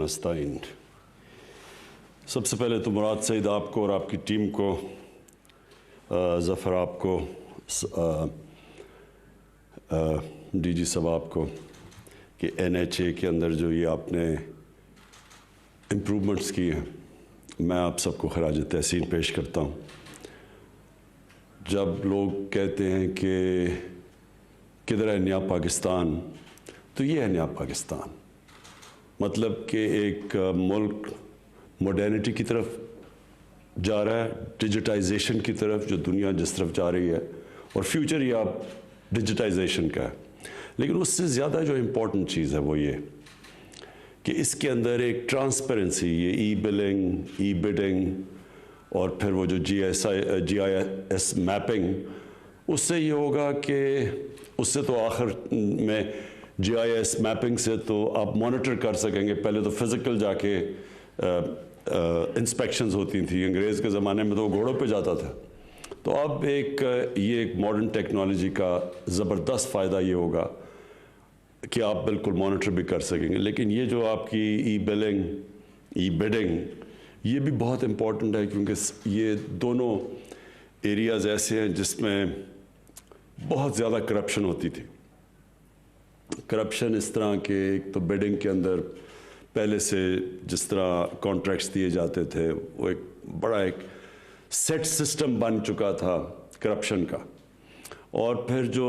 नस्ताइन। सबसे पहले तो मुराद सईद आपको और आपकी टीम को, ज़फ़र आपको, डीजी साहब आपको कि NHA के अंदर जो ये आपने इम्प्रूवमेंट्स किए हैं, मैं आप सबको खराज तहसीन पेश करता हूँ। जब लोग कहते हैं कि किधर है नया पाकिस्तान, तो ये है नया पाकिस्तान। मतलब कि एक मुल्क मॉडर्निटी की तरफ जा रहा है, डिजिटाइजेशन की तरफ, जो दुनिया जिस तरफ जा रही है, और फ्यूचर ये आप डिजिटाइजेशन का है। लेकिन उससे ज़्यादा जो इम्पोर्टेंट चीज़ है वो ये कि इसके अंदर एक ट्रांसपेरेंसी, ये ई-बिलिंग, ई-बिडिंग और फिर वो जो GIS मैपिंग, उससे ये होगा कि उससे तो आखिर में GIS मैपिंग से तो आप मॉनिटर कर सकेंगे। पहले तो फिज़िकल जाके इंस्पेक्शंस होती थी, अंग्रेज़ के ज़माने में तो घोड़ों पे जाता था। तो अब ये एक मॉडर्न टेक्नोलॉजी का ज़बरदस्त फ़ायदा ये होगा कि आप बिल्कुल मॉनिटर भी कर सकेंगे। लेकिन ये जो आपकी ई-बिलिंग, ई-बिडिंग, ये भी बहुत इम्पॉर्टेंट है, क्योंकि ये दोनों एरियाज़ ऐसे हैं जिसमें बहुत ज़्यादा करप्शन होती थी। करप्शन इस तरह के, एक तो बिडिंग के अंदर पहले से जिस तरह कॉन्ट्रैक्ट्स दिए जाते थे, वो एक बड़ा एक सेट सिस्टम बन चुका था करप्शन का। और फिर जो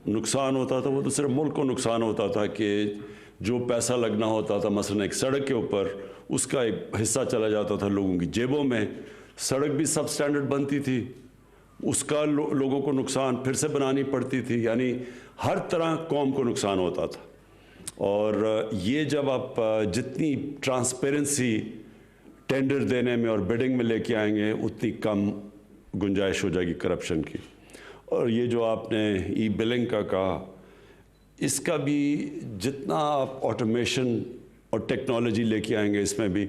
नुकसान होता था वो तो सिर्फ मुल्क को नुकसान होता था कि जो पैसा लगना होता था मसलन एक सड़क के ऊपर, उसका एक हिस्सा चला जाता था लोगों की जेबों में। सड़क भी सब स्टैंडर्ड बनती थी, उसका लोगों को नुकसान फिर से बनानी पड़ती थी, यानी हर तरह कौम को नुकसान होता था। और ये जब आप जितनी ट्रांसपेरेंसी टेंडर देने में और बिडिंग में लेके आएंगे, उतनी कम गुंजाइश हो जाएगी करप्शन की। और ये जो आपने ई-बिलिंग का कहा, इसका भी जितना आप ऑटोमेशन और टेक्नोलॉजी लेके आएंगे, इसमें भी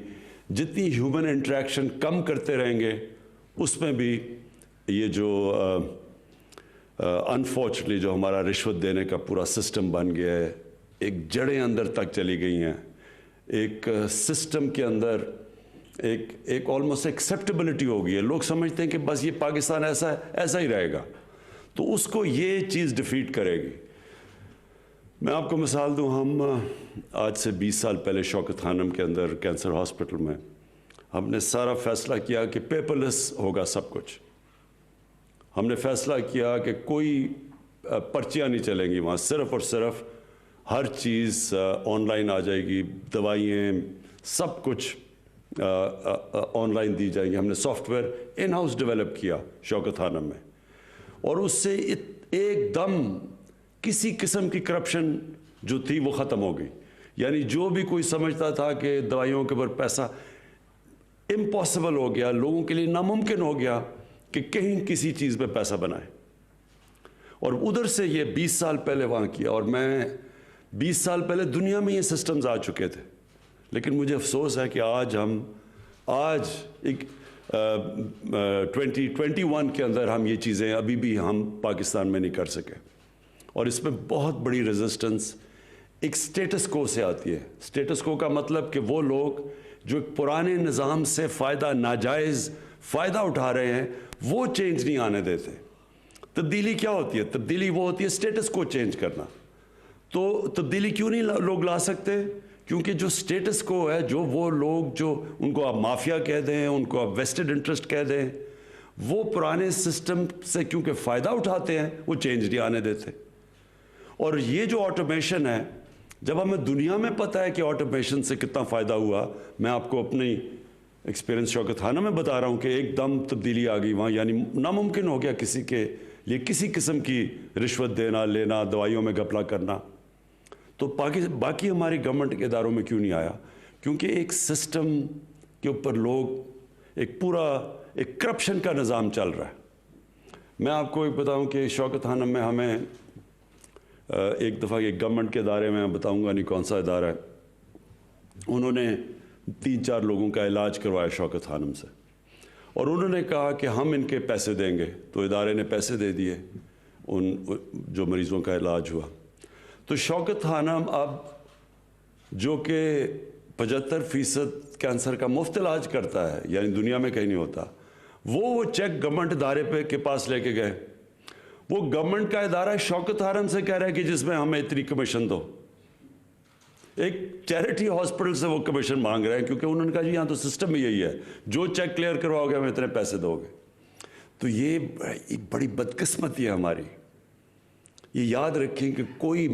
जितनी ह्यूमन इंटरेक्शन कम करते रहेंगे, उसमें भी ये जो अनफॉर्चुनेटली जो हमारा रिश्वत देने का पूरा सिस्टम बन गया है, एक जड़ें अंदर तक चली गई हैं। एक सिस्टम के अंदर एक ऑलमोस्ट एक्सेप्टेबिलिटी हो गई है। लोग समझते हैं कि बस ये पाकिस्तान ऐसा ही रहेगा, तो उसको ये चीज़ डिफीट करेगी। मैं आपको मिसाल दूं, हम आज से 20 साल पहले शौकत खानम के अंदर कैंसर हॉस्पिटल में हमने सारा फैसला किया कि पेपरलेस होगा सब कुछ। हमने फैसला किया कि कोई पर्चियाँ नहीं चलेंगी वहाँ, सिर्फ़ और सिर्फ हर चीज़ ऑनलाइन आ जाएगी, दवाइयाँ सब कुछ ऑनलाइन दी जाएंगी। हमने सॉफ्टवेयर इन हाउस डेवलप किया शौकत खानम में, और उससे एकदम किसी किस्म की करप्शन जो थी वो ख़त्म हो गई। यानी जो भी कोई समझता था कि दवाइयों के ऊपर पैसा, इम्पॉसिबल हो गया, लोगों के लिए नामुमकिन हो गया कि कहीं किसी चीज़ पे पैसा बनाए। और उधर से ये 20 साल पहले वहाँ किया, और मैं 20 साल पहले दुनिया में ये सिस्टम्स आ चुके थे। लेकिन मुझे अफसोस है कि आज एक 2021 के अंदर हम ये चीज़ें अभी भी हम पाकिस्तान में नहीं कर सके। और इसमें बहुत बड़ी रेजिस्टेंस एक स्टेटस को से आती है। स्टेटस को का मतलब कि वो लोग जो पुराने निज़ाम से नाजायज़ फ़ायदा उठा रहे हैं, वो चेंज नहीं आने देते। तब्दीली क्या होती है? तब्दीली वो होती है स्टेटस को चेंज करना। तो तब्दीली क्यों नहीं लोग ला सकते? क्योंकि जो स्टेटस को है, जो वो लोग जो उनको आप माफिया कह दें, उनको आप वेस्टेड इंटरेस्ट कह दें, वो पुराने सिस्टम से क्योंकि फ़ायदा उठाते हैं, वो चेंज नहीं आने देते। और ये जो ऑटोमेशन है, जब हमें दुनिया में पता है कि ऑटोमेशन से कितना फ़ायदा हुआ, मैं आपको अपनी एक्सपीरियंस शौकत खाना में बता रहा हूँ कि एकदम तब्दीली आ गई वहाँ। यानी नामुमकिन हो गया किसी के लिए किसी किस्म की रिश्वत देना लेना, दवाइयों में घपला करना। तो बाकी हमारी गवर्नमेंट के इदारों में क्यों नहीं आया? क्योंकि एक सिस्टम के ऊपर लोग एक करप्शन का निज़ाम चल रहा है। मैं आपको एक बताऊं कि शौकत खानम में हमें एक दफ़ा एक गवर्नमेंट के इदारे में, बताऊंगा नहीं कौन सा इदारा है, उन्होंने 3-4 लोगों का इलाज करवाया शौकत खानम से, और उन्होंने कहा कि हम इनके पैसे देंगे। तो इदारे ने पैसे दे दिए, उन जो मरीज़ों का इलाज हुआ। तो शौकत खानम अब जो कि 75% कैंसर का मुफ्त इलाज करता है, यानी दुनिया में कहीं नहीं होता, वो चेक गवर्नमेंट इदारे पे के पास लेके गए। वो गवर्नमेंट का इदारा शौकत आलम से कह रहा है कि जिसमें हमें इतनी कमीशन दो। एक चैरिटी हॉस्पिटल से वो कमीशन मांग रहे हैं, क्योंकि उन्होंने कहा जी यहाँ तो सिस्टम ही यही है, जो चेक क्लियर करवाओगे हमें इतने पैसे दोगे। तो ये एक बड़ी बदकिस्मती है हमारी। ये याद रखें कि कोई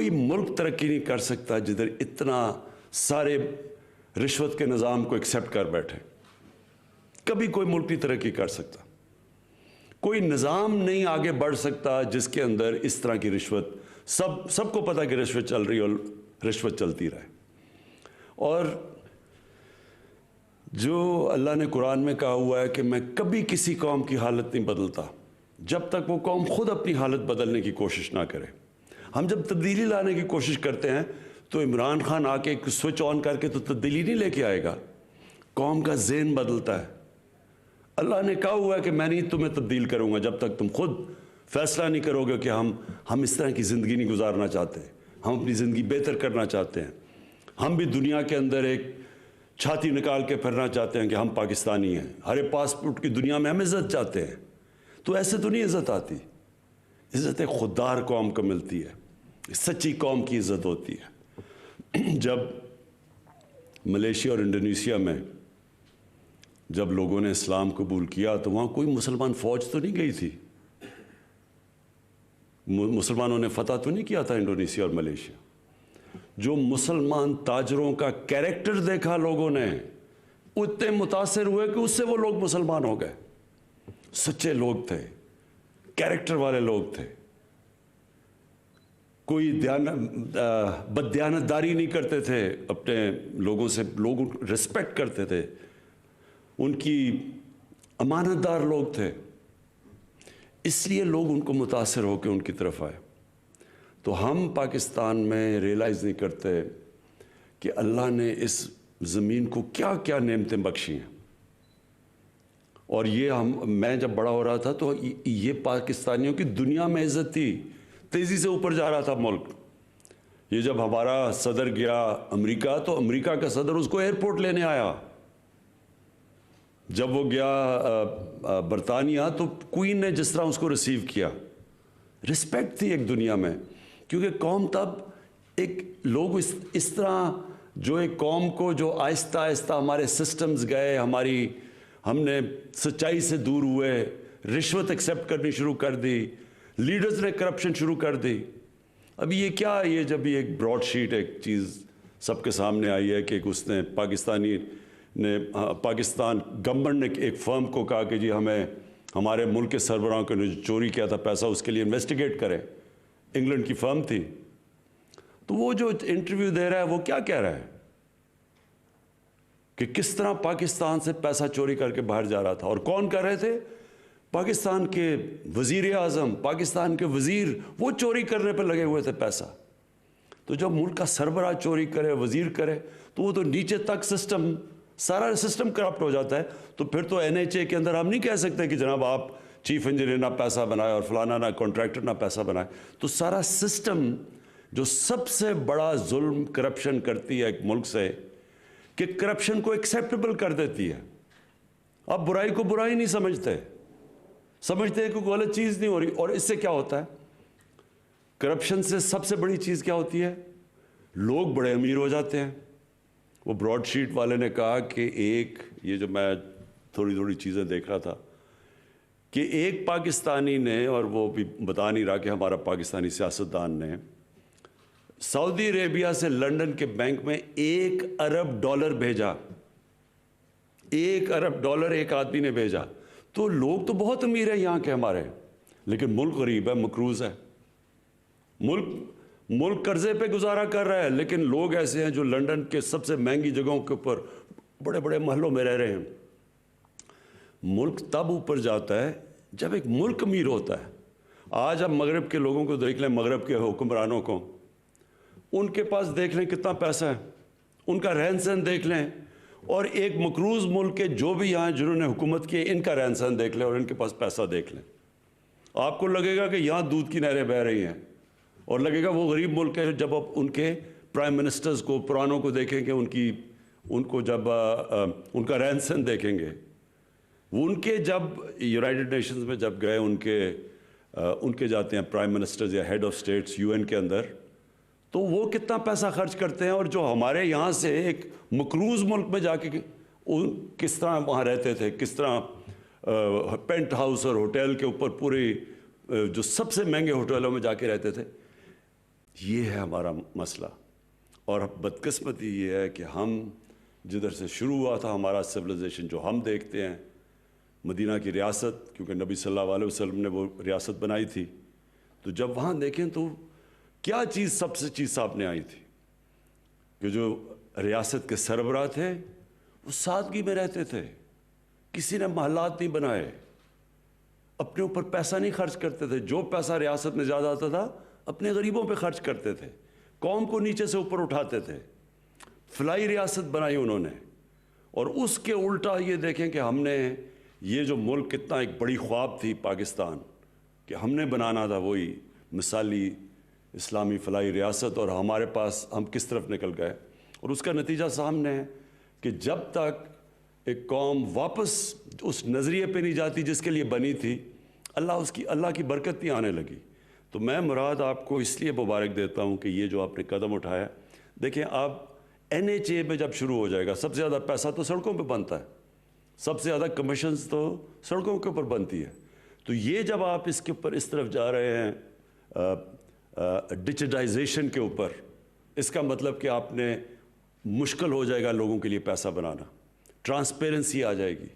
मुल्क तरक्की नहीं कर सकता जिधर इतना सारे रिश्वत के निज़ाम को एक्सेप्ट कर बैठे। कभी कोई मुल्क नहीं तरक्की कर सकता, कोई निज़ाम नहीं आगे बढ़ सकता जिसके अंदर इस तरह की रिश्वत, सबको पता कि रिश्वत चल रही और रिश्वत चलती रहे। और जो अल्लाह ने कुरान में कहा हुआ है कि मैं कभी किसी कौम की हालत नहीं बदलता जब तक वो कौम खुद अपनी हालत बदलने की कोशिश ना करे। हम जब तब्दीली लाने की कोशिश करते हैं तो इमरान खान आके एक स्विच ऑन करके तो तब्दीली नहीं लेके आएगा, कौम का ज़हन बदलता है। अल्लाह ने कहा हुआ है कि मैं नहीं तुम्हें तब्दील करूँगा जब तक तुम खुद फैसला नहीं करोगे कि हम इस तरह की ज़िंदगी नहीं गुजारना चाहते, हम अपनी ज़िंदगी बेहतर करना चाहते हैं, हम भी दुनिया के अंदर एक छाती निकाल के फिरना चाहते हैं कि हम पाकिस्तानी हैं, हरे पासपोर्ट की दुनिया में हम इज़्ज़त चाहते हैं। तो ऐसे तो नहीं इज़्ज़त आती, इज़्ज़त एक खुददार कौम को मिलती है, सच्ची कौम की इज़्ज़त होती है। जब मलेशिया और इंडोनेशिया में जब लोगों ने इस्लाम कबूल किया तो वहाँ कोई मुसलमान फ़ौज तो नहीं गई थी, मुसलमानों ने फतह तो नहीं किया था इंडोनेशिया और मलेशिया। जो मुसलमान ताजरों का कैरेक्टर देखा लोगों ने, उतने मुतासिर हुए कि उससे वो लोग मुसलमान हो गए। सच्चे लोग थे, कैरेक्टर वाले लोग थे, कोई बददियानतदारी नहीं करते थे अपने लोगों से, लोग रिस्पेक्ट करते थे, उनकी अमानतदार लोग थे, इसलिए लोग उनको मुतासिर होकर उनकी तरफ आए। तो हम पाकिस्तान में रियलाइज़ नहीं करते कि अल्लाह ने इस ज़मीन को क्या क्या नेमतें बख्शी हैं। और ये मैं जब बड़ा हो रहा था तो ये पाकिस्तानियों की दुनिया में इज़्ज़त थी, तेज़ी से ऊपर जा रहा था मुल्क। ये जब हमारा सदर गया अमेरिका तो अमेरिका का सदर उसको एयरपोर्ट लेने आया। जब वो गया बरतानिया तो क्वीन ने जिस तरह उसको रिसीव किया, रिस्पेक्ट थी एक दुनिया में, क्योंकि कौम तब एक लोग इस तरह जो एक कौम को जो आहिस्ता आहिस्ता हमारे सिस्टम्स गए, हमने सच्चाई से दूर हुए, रिश्वत एक्सेप्ट करनी शुरू कर दी, लीडर्स ने करप्शन शुरू कर दी। अभी ये क्या, ये जब ये एक ब्रॉड शीट एक चीज़ सबके सामने आई है कि उसने पाकिस्तान गवर्नमेंट ने एक फर्म को कहा कि जी हमें हमारे मुल्क के सरबराहों को जो चोरी किया था पैसा, उसके लिए इन्वेस्टिगेट करें। इंग्लैंड की फर्म थी। तो वो जो इंटरव्यू दे रहा है वो क्या कह रहा है कि किस तरह पाकिस्तान से पैसा चोरी करके बाहर जा रहा था, और कौन कर रहे थे? पाकिस्तान के वज़ीर आज़म, पाकिस्तान के वज़ीर, वो चोरी करने पर लगे हुए थे पैसा। तो जब मुल्क का सरबराह चोरी करे, वज़ीर करे, तो वो तो नीचे तक सिस्टम, सारा सिस्टम करप्ट हो जाता है। तो फिर तो NHA के अंदर हम नहीं कह सकते कि जनाब आप चीफ इंजीनियर ना पैसा बनाए और फलाना ना कॉन्ट्रैक्टर ना पैसा बनाए। तो सारा सिस्टम, जो सबसे बड़ा जुल्म करप्शन करती है एक मुल्क से, कि करप्शन को एक्सेप्टेबल कर देती है। अब बुराई को बुराई नहीं समझते हैं कि कोई गलत चीज़ नहीं हो रही। और इससे क्या होता है? करप्शन से सबसे बड़ी चीज़ क्या होती है? लोग बड़े अमीर हो जाते हैं। वो ब्रॉडशीट वाले ने कहा कि ये जो मैं थोड़ी थोड़ी चीज़ें देख रहा था कि एक पाकिस्तानी ने, और वो भी बता नहीं रहा कि हमारा पाकिस्तानी सियासतदान ने, सऊदी अरेबिया से लंदन के बैंक में $1 अरब भेजा। $1 अरब एक आदमी ने भेजा। तो लोग तो बहुत अमीर है यहाँ के हमारे, लेकिन मुल्क गरीब है, मकरूज़ है। मुल्क कर्जे पे गुजारा कर रहा है, लेकिन लोग ऐसे हैं जो लंदन के सबसे महंगी जगहों के ऊपर बड़े बड़े महलों में रह रहे हैं। मुल्क तब ऊपर जाता है जब एक मुल्क अमीर होता है। आज आप मगरब के लोगों को देख लें, मगरब के हुक्मरानों को, उनके पास देख लें कितना पैसा है, उनका रहन सहन देख लें, और एक मकरूज़ मुल्क के जो भी यहाँ जिन्होंने हुकूमत की, इनका रहन सहन देख लें और इनके पास पैसा देख लें। आपको लगेगा कि यहाँ दूध की नहरें बह रही हैं, और लगेगा वो गरीब मुल्क है जब आप उनके پرائم منسٹرز کو پرانوں کو دیکھیں کہ ان کو جب ان کا رہن سہن دیکھیں گے، وہ ان کے جب یونائٹڈ نیشنز میں جب گئے ان کے جاتے ہیں پرائم منسٹرز یا ہیڈ آف سٹیٹس UN کے اندر، تو وہ کتنا پیسہ خرچ کرتے ہیں، اور جو ہمارے یہاں سے ایک مقروض ملک میں جا کے کس طرح وہاں رہتے تھے، کس طرح پینٹ ہاؤس اور ہوٹل کے اوپر پورے جو سب سے مہنگے ہوٹلوں میں جا کے رہتے تھے. یہ ہے ہمارا مسئلہ. اور بدقسمتی یہ ہے کہ ہم جدھر سے شروع ہوا تھا ہمارا سویلائزیشن، جو ہم دیکھتے ہیں مدینہ کی ریاست، کیونکہ نبی صلی اللہ علیہ وسلم نے وہ ریاست بنائی تھی، تو جب وہاں دیکھیں تو کیا سب سے چیز سامنے آئی تھی کہ جو ریاست کے سربراہ تھے وہ سادگی میں رہتے تھے، کسی نے محلات نہیں بنائے، اپنے اوپر پیسہ نہیں خرچ کرتے تھے، جو پیسہ ریاست میں زیادہ آتا تھا اپنے غریبوں پہ خرچ کرتے تھے، قوم کو نیچے سے اوپر اٹھاتے تھے. فلائی ریاست بنائی انہوں نے. اور اس کے الٹا یہ دیکھیں کہ ہم نے یہ جو ملک کتنا ایک بڑی خواب تھی پاکستان کہ ہم نے بنانا تھا وہی مثالی اسلامی فلاحی ریاست، اور ہمارے پاس ہم کس طرف نکل گئے. اور اس کا نتیجہ سامنے ہے کہ جب تک ایک قوم واپس اس نظریے پہ نہیں جاتی جس کے لیے بنی تھی، اللہ کی برکت نہیں آنے لگی. تو میں مراد آپ کو اس لیے مبارک دیتا ہوں کہ یہ جو آپ نے قدم اٹھایا. دیکھیں آپ NHA میں جب شروع ہو جائے گا، سب سے زیادہ پیسہ تو سڑکوں پہ بنتا ہے، سب سے زیادہ کمیشنز تو سڑکوں کے اوپر بنتی ہے. تو یہ جب آپ اس کے اوپر اس طرف جا رہے ہیں ڈیجیٹائزیشن کے اوپر، اس کا مطلب کہ آپ نے مشکل ہو جائے گا لوگوں کے لیے پیسہ بنانا، ٹرانسپیرنسی آ جائے گی.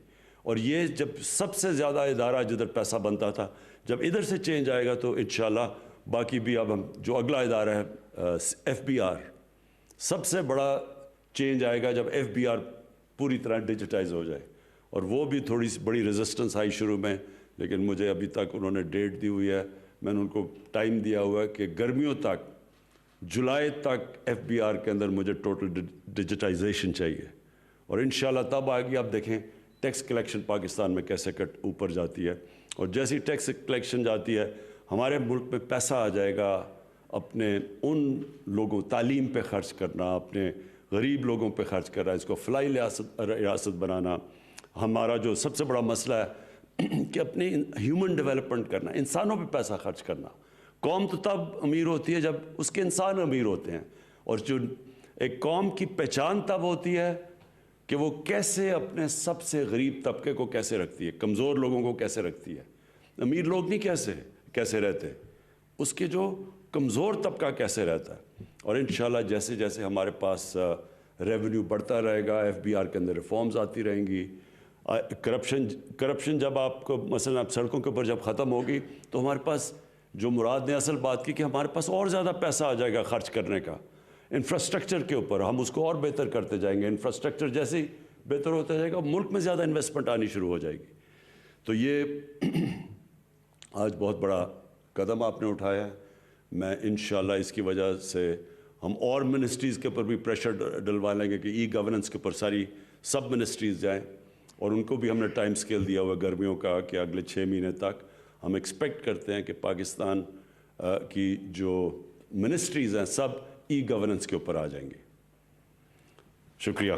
اور یہ جب سب سے زیادہ ادارہ جدھر پیسہ بنتا تھا، جب ادھر سے چینج آئے گا تو انشاءاللہ باقی بھی. اب ہم جو اگلا ادارہ ہے FBR، سب سے بڑا چینج آئے گا جب FBR پوری طرح ڈیجیٹائز ہو جائے. اور وہ بھی تھوڑی سی بڑی ریزسٹنس آئی شروع میں، لیکن مجھے ابھی تک انہوں نے ڈیٹ دی ہوئی ہے، میں نے ان کو ٹائم دیا ہوا ہے کہ گرمیوں تک، جولائی تک FBR کے اندر مجھے ٹوٹل ڈیجیٹائزیشن چاہیے. اور انشاءاللہ تب آئے گی. آپ دیکھیں ٹیکس کلیکشن پاکستان میں کیسے اوپر جاتی ہے، اور جیسی ٹیکس کلیکشن جاتی ہے ہمارے ملک میں پیسہ آ جائے گا اپنے ان لوگوں، تعلیم پہ خرچ کرنا، اپنے غریب لوگوں پہ خرچ کرنا، اس کو فلاحی ریاست بنانا. ہمارا جو سب سے بڑا مسئلہ ہے کہ اپنے ہیومن ڈیولپمنٹ کرنا، انسانوں پہ پیسہ خرچ کرنا. قوم تو تب امیر ہوتی ہے جب اس کے انسان امیر ہوتے ہیں. اور جو ایک قوم کی پہچان تب ہوتی ہے کہ وہ کیسے اپنے سب سے غریب طبقے کو کیسے رکھتی ہے، کمزور لوگوں کو کیسے رکھتی ہے. امیر لوگ نہیں کیسے رہتے، اس کے جو کمزور طبقہ کیسے رہتا ہے. اور انشاءاللہ جیسے جیسے ہمارے پاس ریونیو بڑھتا رہے گا، FBR کے اندر ریفارمز آتی رہیں گی. کرپشن جب آپ کو مثلا سڑکوں کے اوپر جب ختم ہوگی تو ہمارے پاس، جو مراد نے اصل بات کی کہ ہمارے پاس اور زیادہ پیسہ آ جائے گا خرچ کرنے کا. انفراسٹرکچر کے اوپر ہم اس کو اور بہتر کرتے جائیں گے. انفراسٹرکچر جیسے ہی بہتر ہوتا جائے گا ملک میں زیادہ انویسٹمنٹ آنی شروع ہو جائے گی. تو یہ آج بہت بڑا قدم آپ نے اٹھایا ہے. میں انشاءاللہ اس کی وجہ سے ہم اور منسٹریز کے اوپر بھی پریشر ڈلوا لیں گے کہ گورننس کے اوپر ساری سب منسٹریز جائیں. اور ان کو بھی ہم نے ٹائم سکیل دیا ہوا گرمیوں کا کہ اگلے 6 مہینے تک ہم ایکسپیکٹ کرتے ہیں کہ پاکستان کی جو منسٹریز ہیں سب گورننس کے اوپر آ جائیں گی. شکریہ.